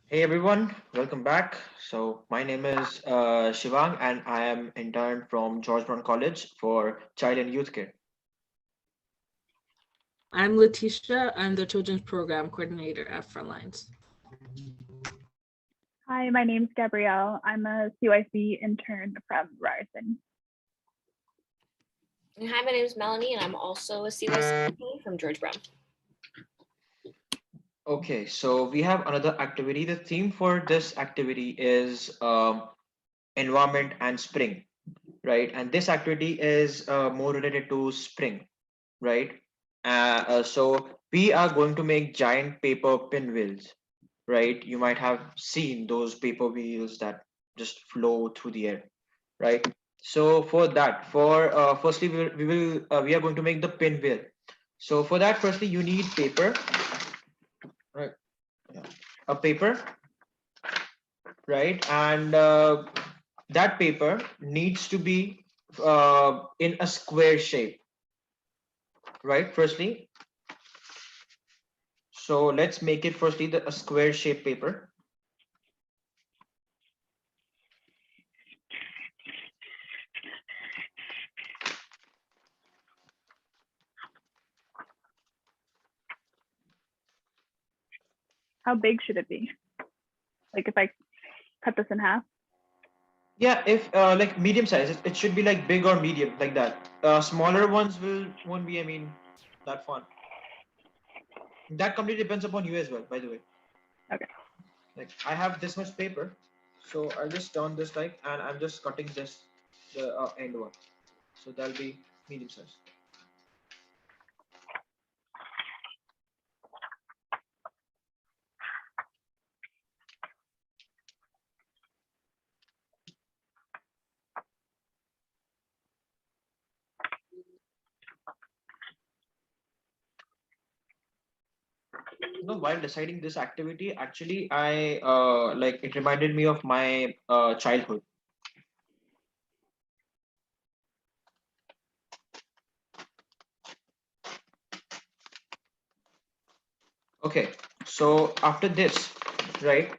Hey everyone, welcome back. So my name is Shivang and I am intern from George Brown College for Child and Youth Care. I'm Letitia. I'm the Children's Program Coordinator at Frontlines. Hi, my name's Gabrielle. I'm a CYC intern from Ryerson. Hi, my name is Melanie, and I'm also a CYC from George Brown. Okay, so we have another activity. The theme for this activity is environment and spring, right? And this activity is more related to spring, right? So we are going to make giant paper pinwheels, right? You might have seen those paper wheels that just flow through the air, right? So for that, for firstly, we are going to make the pinwheel. So for that, firstly, you need paper, right? Yeah. A paper, right? And that paper needs to be in a square shape, right? Firstly, so let's make it firstly a square shape paper. How big should it be? Like if I cut this in half? Yeah, if like medium size, it should be like big or medium, like that. Smaller ones won't be, I mean, that fun. That completely depends upon you as well, by the way. Okay. Like I have this much paper, so I'll just turn this like, and I'm just cutting this the end one. So that'll be medium size. While deciding this activity, actually, I like it reminded me of my childhood. Okay, so after this, right?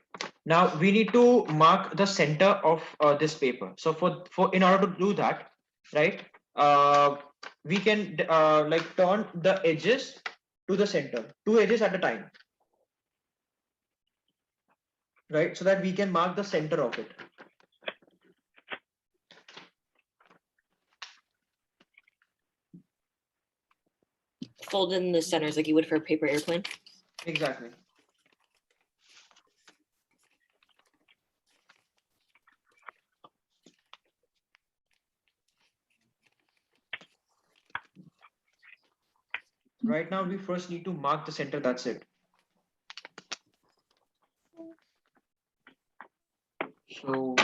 Now we need to mark the center of this paper. So for in order to do that, right? We can like turn the edges to the center, two edges at a time, right? So that we can mark the center of it. Fold in the centers like you would for a paper airplane. Exactly. Right now, we first need to mark the center. That's it. So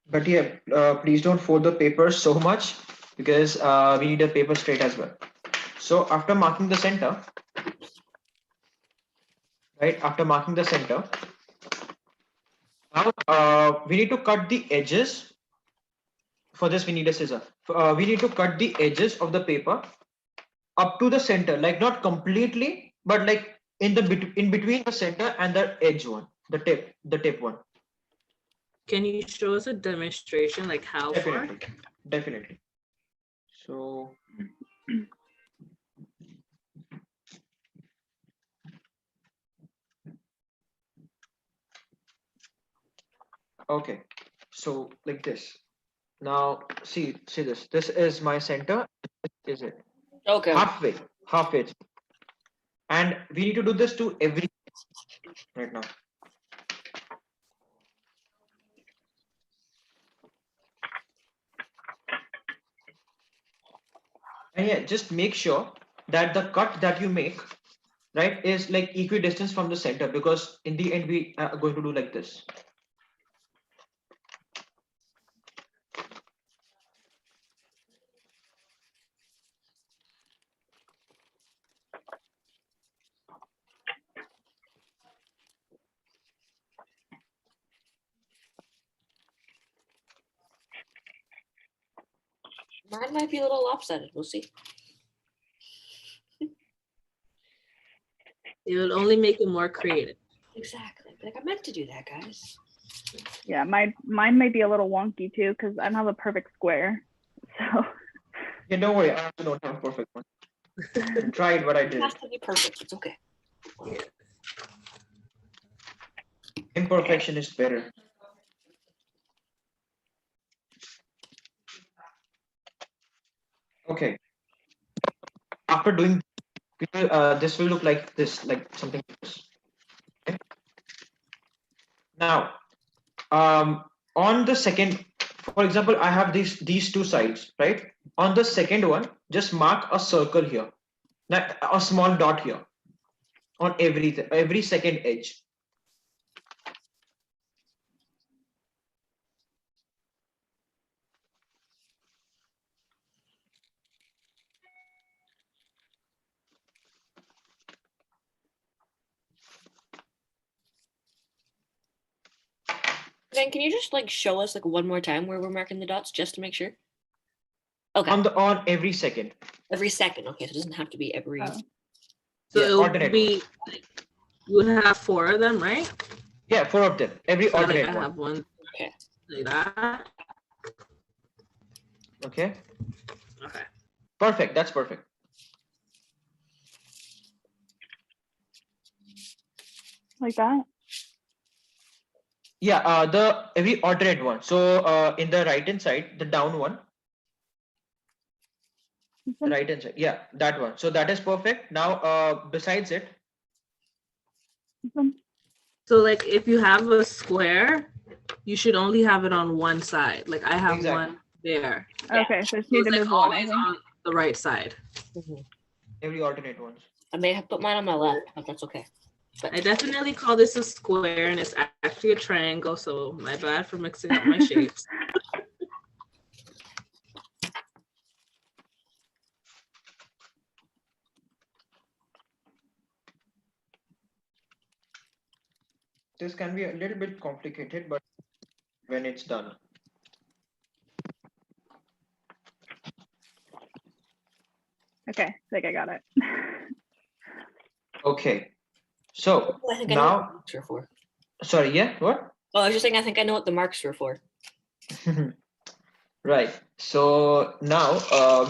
but yeah, please don't fold the paper so much because we need a paper straight as well. So after marking the center, right? After marking the center, now we need to cut the edges. For this, we need a scissor. We need to cut the edges of the paper up to the center, like not completely, but like in between the center and the edge one, the tip one. Can you show us a demonstration, like how far? Definitely, definitely. So okay, so like this. Now see this. This is my center. Is it Okay. halfway, and we need to do this to every right now. And yeah, just make sure that the cut that you make, right, is like equidistant from the center because in the end we are going to do like this. Mine might be a little lopsided. We'll see. It would only make it more creative. Exactly. Like I meant to do that, guys. Yeah, mine might be a little wonky too because I don't have a perfect square. So Yeah, don't worry. I also don't have a perfect one. I tried, but I It did. has to be perfect. It's okay. Imperfection is better. Okay. After doing, this will look like this, like something like this. Okay? Now, on the second, for example, I have these two sides, right? On the second one, just mark a circle here, like a small dot here on every second edge. Then can you just like show us like one more time where we're marking the dots just to make sure? Okay. On every second. Every second. Okay, so it doesn't have to be every. oh, So Yeah, it would alternate be, you would have 4 of them, right? Yeah, 4 of them. Every So like alternate I one. have one Okay. like that. Okay. Okay. Perfect. That's perfect. like that. Yeah, the every alternate one. So in the right hand side, the down one, the right hand side. Yeah, that one. So that is perfect. Now, besides it, So like if you have a square, you should only have it on one side. Like I have Exactly. one there. Okay, so I just So need it's to like move one. I always think. on the right side. Mhm. every alternate ones. I may have put mine on my left, but that's okay. I definitely call this a square and it's actually a triangle, so my bad for mixing up my shapes. This can be a little bit complicated, but when it's done. Okay, I think I got it. Okay. So I think I know what the now, marks are for. sorry, yeah, what? Oh, I was just saying I think I know what the marks are for. Right. So now,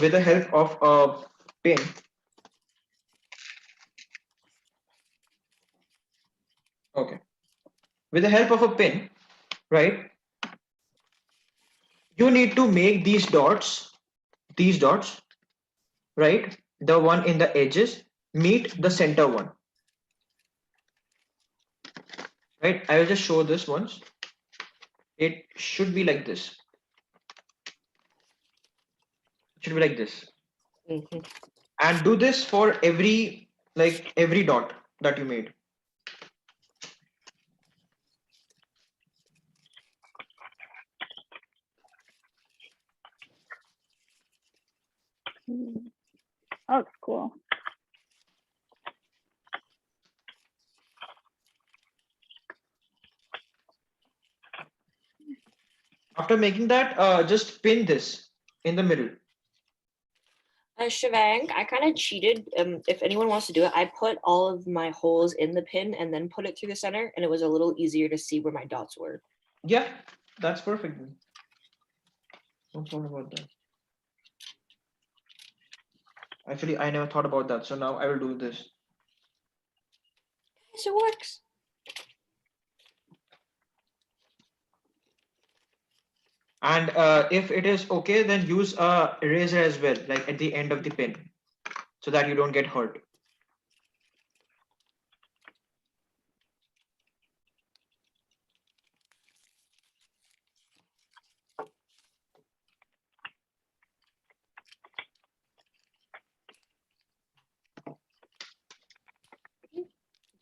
with the help of a pin, okay, with the help of a pin, right, you need to make these dots, right, the one in the edges, meet the center one, right? I will just show this once. It should be like this. It should be like this. Mhm. And do this for every dot that you made. Oh, it's cool. After making that, just pin this in the middle. Shivang, I kind of cheated. If anyone wants to do it, I put all of my holes in the pin and then put it through the center, and it was a little easier to see where my dots were. Yeah, that's perfect. No problem about that. Actually, I never thought about that. So now I will do this. Yes, it works. And if it is okay, then use a eraser as well, like at the end of the pin, so that you don't get hurt.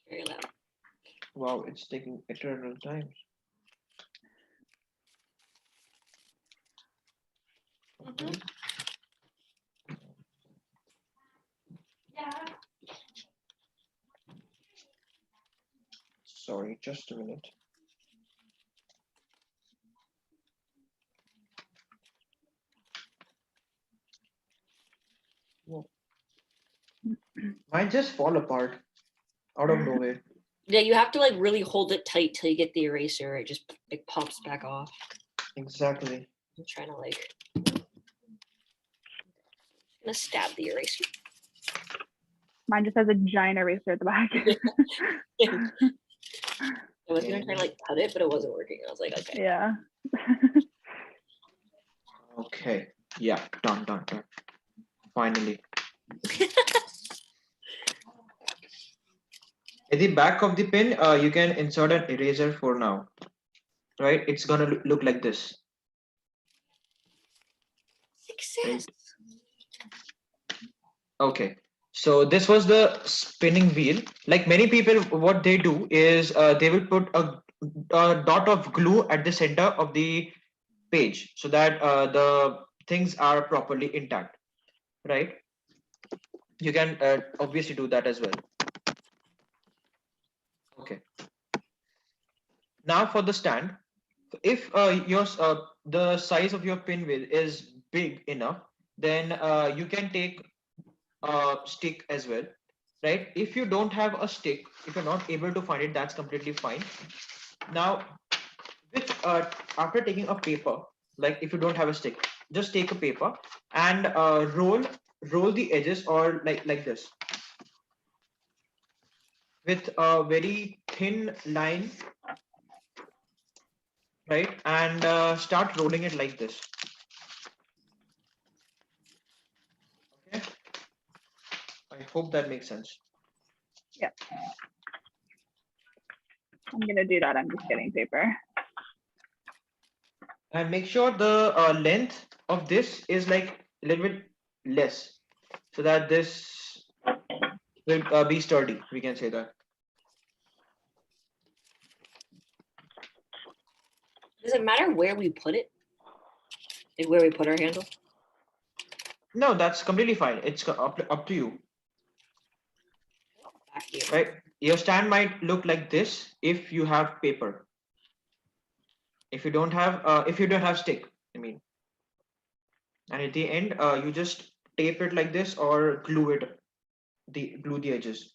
Very loud. Wow, it's taking eternal time. Okay. Sorry, just a minute. Mine just fall apart out of nowhere. Yeah, you have to like really hold it tight till you get the eraser. It just it pops back off. Exactly. I'm trying to like gonna stab the eraser. Mine just has a giant eraser at the back. I was gonna try to like cut it, but it wasn't working. I was like, okay. Yeah. Okay. Yeah. Done. Finally. At the back of the pin, you can insert an eraser for now. Right? It's gonna look like this. Success. Okay. So this was the spinning wheel. Like many people, what they do is they will put a dot of glue at the center of the page so that the things are properly intact, right? You can obviously do that as well. Okay. Now for the stand, if the size of your pinwheel is big enough, then you can take a stick as well, right? If you don't have a stick, if you're not able to find it, that's completely fine. Now, with after taking a paper, like if you don't have a stick, just take a paper and roll the edges or like this with a very thin line, right? And start rolling it like this. Okay. I hope that makes sense. Yeah. I'm gonna do that. I'm just getting paper. And make sure the length of this is like a little bit less so that this will be sturdy, we can say that. Does it matter where we put it? Like where we put our handle? No, that's completely fine. It's up to you, Back here. right? Your stand might look like this if you have paper. If you don't have stick, I mean. And at the end, you just tape it like this or glue the edges.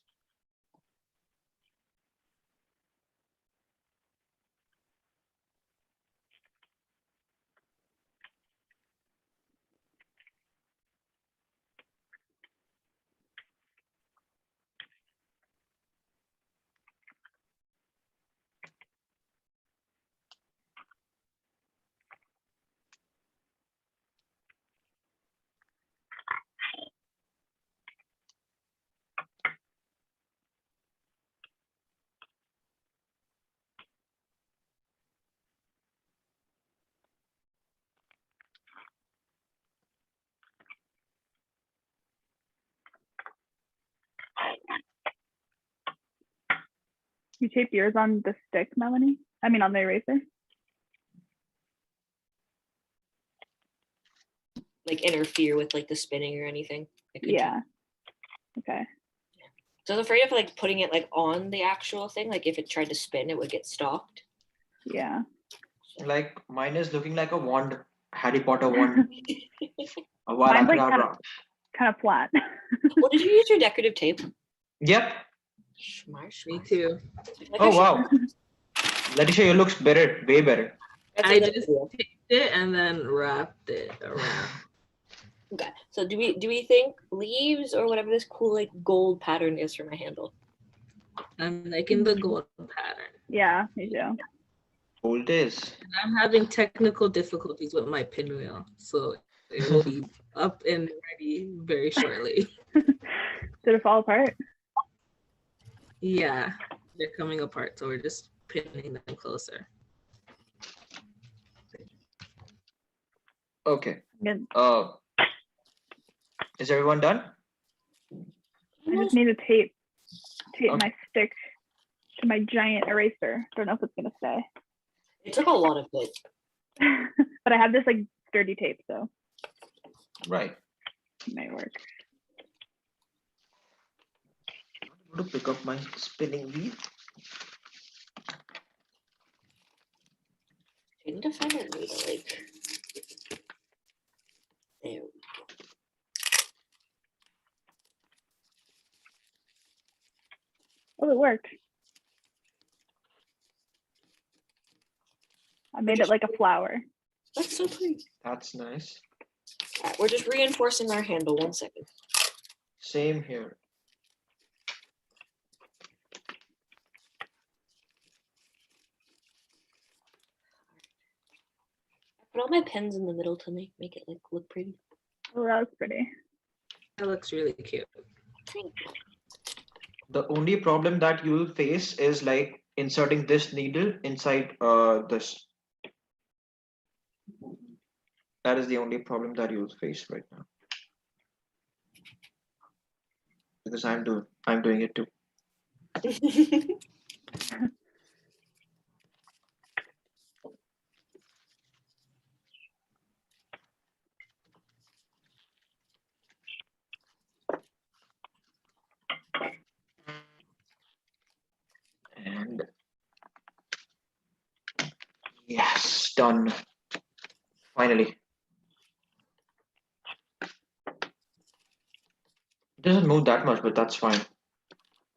You tape yours on the stick, Melanie? I mean, on the eraser? Like interfere with like the spinning or anything. It could Yeah. Okay. So I was afraid of like putting it like on the actual thing. Like if it tried to spin, it would get stopped. Yeah. Like mine is looking like a wand, Harry Potter wand. Mine's like Abracadabra. kind of flat. Well, did you use your decorative tape? Yep. Me too. Oh wow. Letitia, you looks better, way better. I just taped it and then wrapped it around. Okay. So do we think leaves or whatever this cool like gold pattern is for my handle? I'm liking the gold pattern. Yeah, me too. Old days. And I'm having technical difficulties with my pinwheel, so it will be up and ready very shortly. Did it fall apart? Yeah, they're coming apart, so we're just pinning them closer. Okay. Good. Is everyone done? I just need to tape Okay. my stick to my giant eraser. Don't know if it's gonna stay. It took a lot of it. But I have this like sturdy tape, so Right. it might work. I'm going to pick up my spinning wheel. I need to find a way to like. There we go. Oh, it worked. I made it like a flower. That's so pretty. That's nice. All right, we're just reinforcing our handle. 1 second. Same here. Put all my pens in the middle to make it like look pretty. Oh, that was pretty. That looks really cute. The only problem that you will face is like inserting this needle inside this. That is the only problem that you will face right now. Because I'm doing it too. And yes, done. Finally. It doesn't move that much, but that's fine.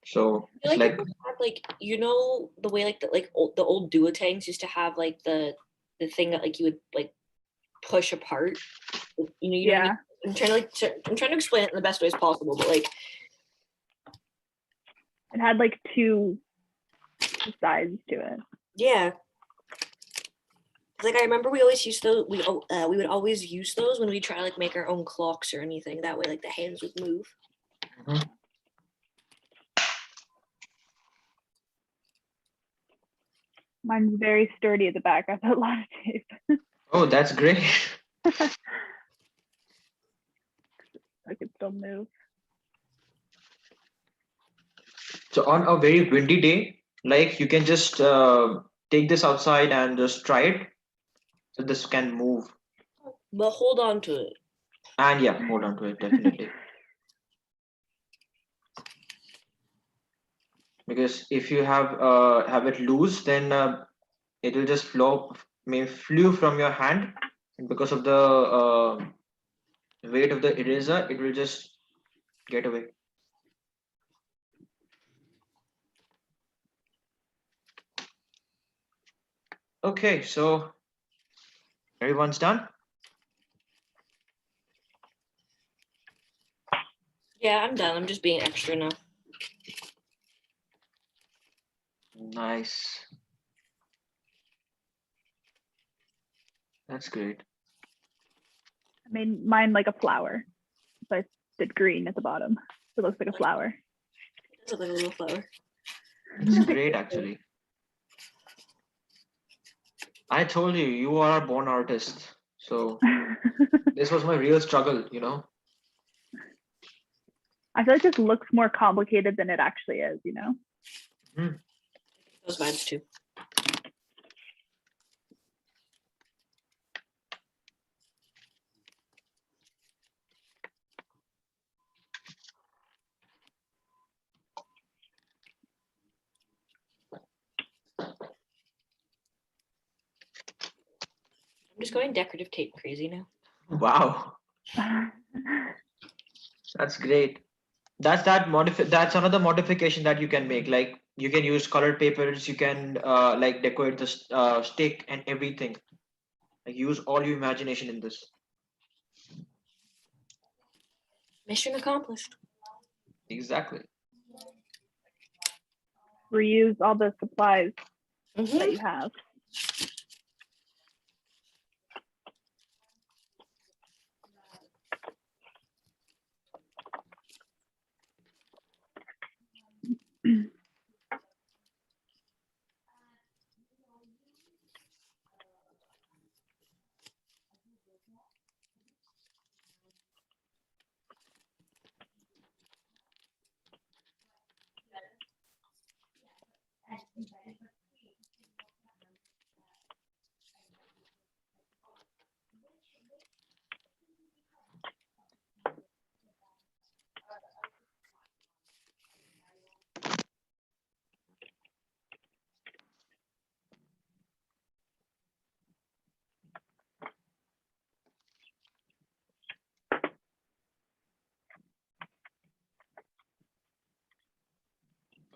So I feel it's like like it would have, like, you know, the way like the old duotangs used to have like the thing that like you would like push apart. You know, you know what I Yeah. mean? I'm trying to I'm trying to explain it in the best ways possible, but like It had like two sides to it. yeah. Like I remember we always used those. We would always use those when we try to like make our own clocks or anything. That way, like the hands would move. Mhm. Mine's very sturdy at the back. I put a lot of tape. Oh, that's great. I could still move. So on a very windy day, like you can just take this outside and just try it. So this can move. But hold on to it. And yeah, hold on to it definitely. Because if you have it loose, then it will just flew from your hand, and because of the weight of the eraser, it will just get away. Okay, so everyone's done. Yeah, I'm done. I'm just being extra now. Nice. That's great. I made mine like a flower. So I did green at the bottom. So it looks like a flower. It's like a little flower. It's great actually. I told you, you are a born artist. So this was my real struggle, you know. I feel like this looks more complicated than it actually is, you know? Those vibes too. I'm just going decorative tape crazy now. Wow, that's great. That's another modification that you can make. Like you can use colored papers, you can like decorate the stick and everything. Like use all your imagination in this. Mission accomplished. Exactly. Reuse all the supplies that Mm-hmm. you have.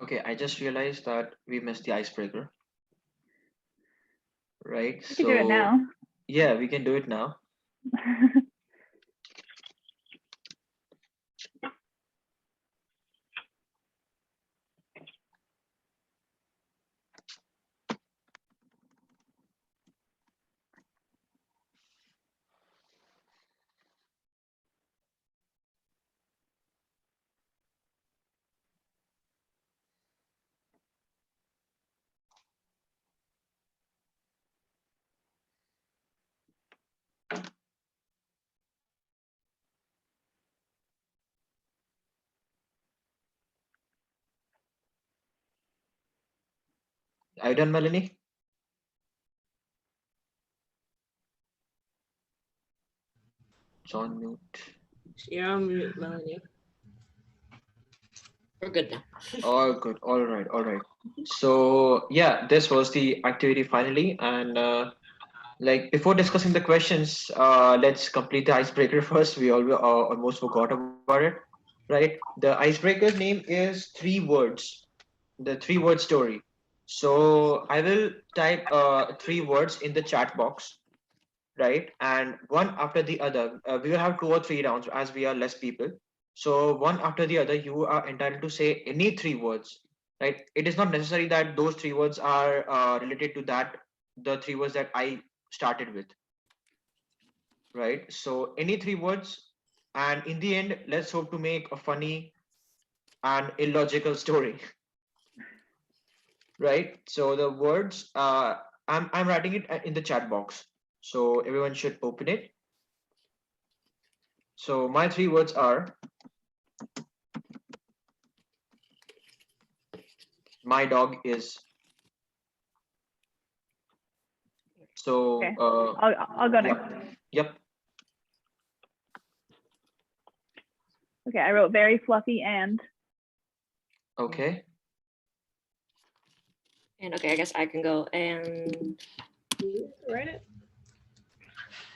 Okay, I just realized that we missed the icebreaker, right? You can do it So now. yeah, we can do it now. Are you done, Melanie? It's on mute. You're on mute, Melanie. We're good now. All good. All right. All right. So yeah, this was the activity finally, and like before discussing the questions, let's complete the icebreaker first. We all almost forgot about it, right? The icebreaker's name is three words. The three-word story. So I will type three words in the chat box, right? And one after the other, we will have two or three rounds as we are less people. So one after the other, you are entitled to say any three words, right? It is not necessary that those three words are related to the three words that I started with, right? So any three words, and in the end, let's hope to make a funny and illogical story, right? So the words, I'm writing it in the chat box, so everyone should open it. So my three words are my dog is. So Okay. I'll go next. Yep. Okay, I wrote very fluffy and. Okay. And okay, I guess I can go. And Do you write it?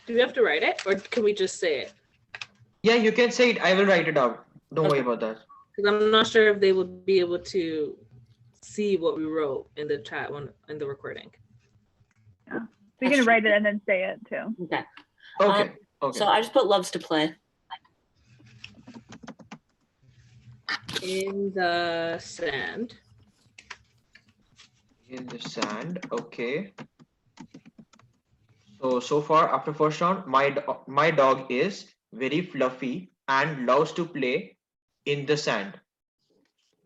Do we have to write it, or can we just say it? Yeah, you can say it. I will write it out. Don't worry Okay. about that. Because I'm not sure if they would be able to see what we wrote in the chat when in the recording. Yeah. So you can write it and then say it too. okay. Okay. Okay. So I just put loves to play. In the sand. In the sand. Okay. So far after first round, my dog is very fluffy and loves to play in the sand.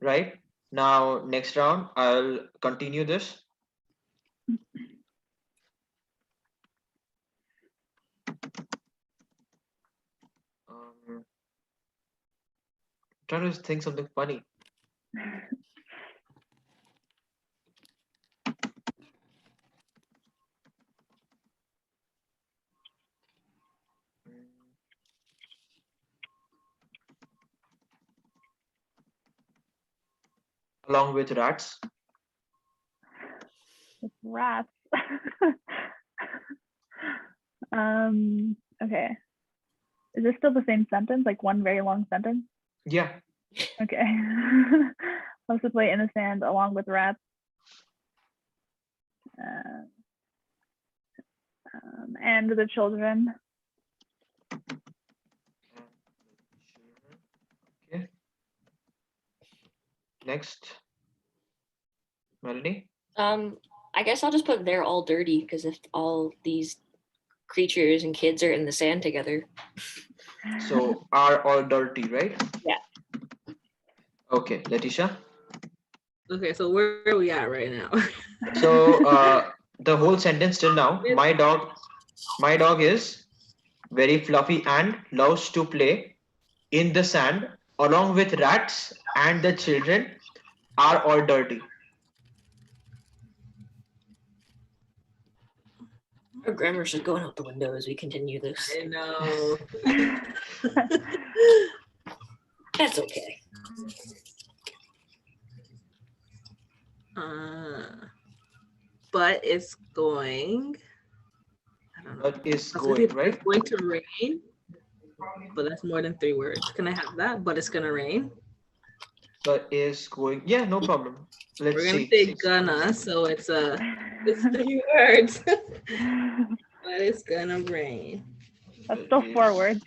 Right? Now next round, I'll continue this. Trying to think something funny. Along with rats. It's rats. Okay. Is this still the same sentence? Like one very long sentence? Yeah. Okay. Loves to play in the sand along with rats. And the children. Okay. Next. Melanie. I guess I'll just put they're all dirty because if all these creatures and kids are in the sand together. So are all dirty, right? Yeah. Okay, Letitia. Okay, so where are we at right now? So the whole sentence till now, my dog is very fluffy and loves to play in the sand along with rats, and the children are all dirty. Our grammar's just going out the window as we continue this. I know. That's okay. But it's going. I don't know. But is I was going, thinking right? It's going to rain, but that's more than three words. Can I have that? But it's gonna rain. But is going. Yeah, no problem. Let's We're gonna see. say gonna, so it's 3 words. But it's gonna rain. That's still 4 words.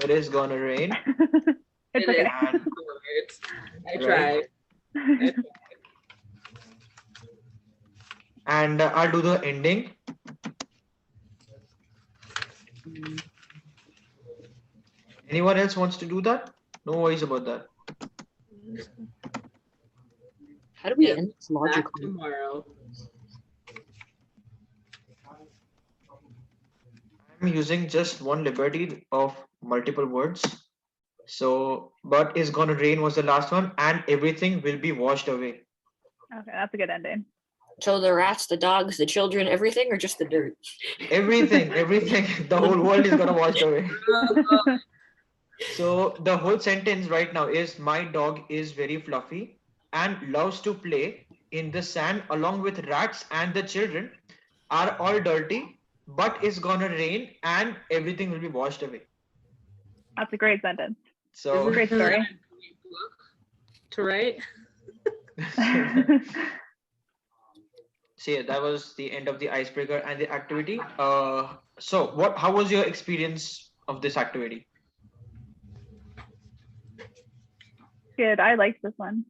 It is gonna rain. It's It is okay. And 4 words. I right. tried. And I'll do the ending. Anyone else wants to do that? No worries about that. How do we Yeah, end this Back logically? tomorrow. I'm using just one liberty of multiple words. So, but is gonna rain was the last one, and everything will be washed away. Okay, that's a good ending. So the rats, the dogs, the children, everything, or just the dirt? Everything, everything, the whole world is gonna wash away. So the whole sentence right now is my dog is very fluffy and loves to play in the sand along with rats, and the children are all dirty, but it's gonna rain and everything will be washed away. That's a great sentence. So, Great Isn't that story. a great book to write? so yeah, that was the end of the icebreaker and the activity. So what? How was your experience of this activity? Good. I liked this one.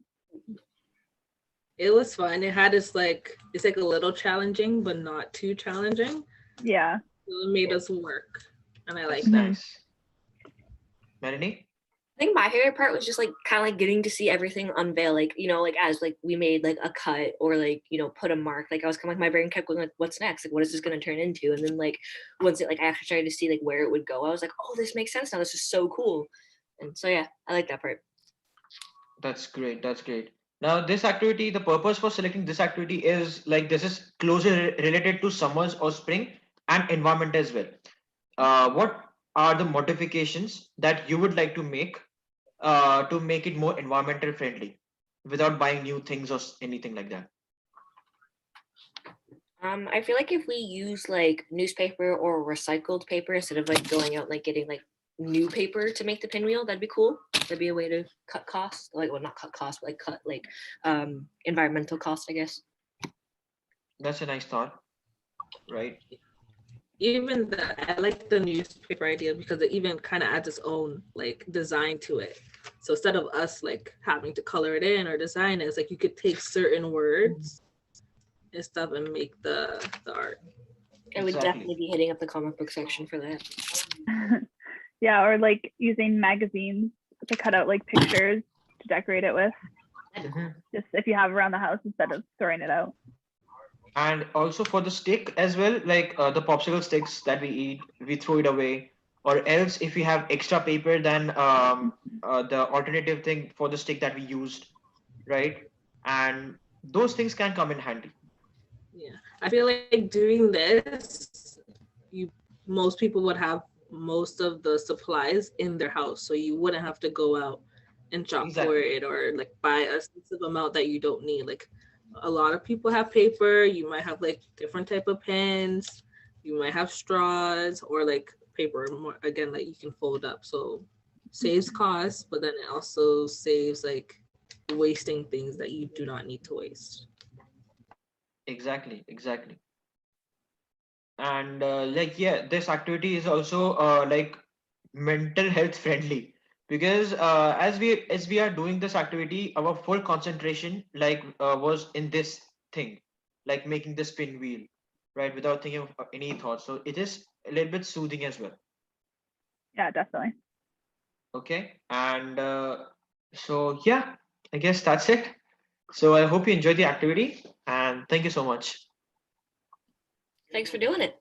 It was fun. It had it's like a little challenging, but not too challenging. Yeah. So it made us work, and I like That's that. nice. Melanie? I think my favorite part was just like kind of like getting to see everything unveil, like, you know, like as like we made like a cut or like, you know, put a mark. Like I was kind of like, my brain kept going like, what's next? Like, what is this going to turn into? And then like once it like I actually started to see like where it would go, I was like, oh, this makes sense now. This is so cool. And so yeah, I like that part. That's great. That's great. Now, this activity, the purpose for selecting this activity is like this is closely related to summers or spring and environment as well. What are the modifications that you would like to make it more environmental friendly without buying new things or anything like that? I feel like if we use like newspaper or recycled paper instead of like going out and like getting like new paper to make the pinwheel, that'd be cool. That'd be a way to cut costs. Like, well, not cut costs, but like cut like environmental costs, I guess. That's a nice thought, right? Even I like the newspaper idea because it even kind of adds its own like design to it. So instead of us like having to color it in or design it, it's like you could take certain words and stuff and make the art. I would Exactly. definitely be hitting up the comic book section for that. Yeah, or like using magazines to cut out like pictures to decorate it with. Mhm. Just if you have around the house instead of throwing it out. And also for the stick as well, like the popsicle sticks that we eat, we throw it away. Or else, if we have extra paper, then the alternative thing for the stick that we used, right? And those things can come in handy. Yeah, I feel like doing this, most people would have most of the supplies in their house, so you wouldn't have to go out and shop for Exactly. it or like buy a specific amount that you don't need. Like a lot of people have paper. You might have like different type of pens. You might have straws or like paper more again like you can fold up. So saves costs, but then it also saves like wasting things that you do not need to waste. Exactly. Exactly. And like yeah, this activity is also like mental health friendly because as we are doing this activity, our full concentration like was in this thing, like making the spin wheel, right, without thinking of any thoughts. So it is a little bit soothing as well. Yeah, definitely. Okay, and so yeah, I guess that's it. So I hope you enjoyed the activity, and thank you so much. Thanks for doing it.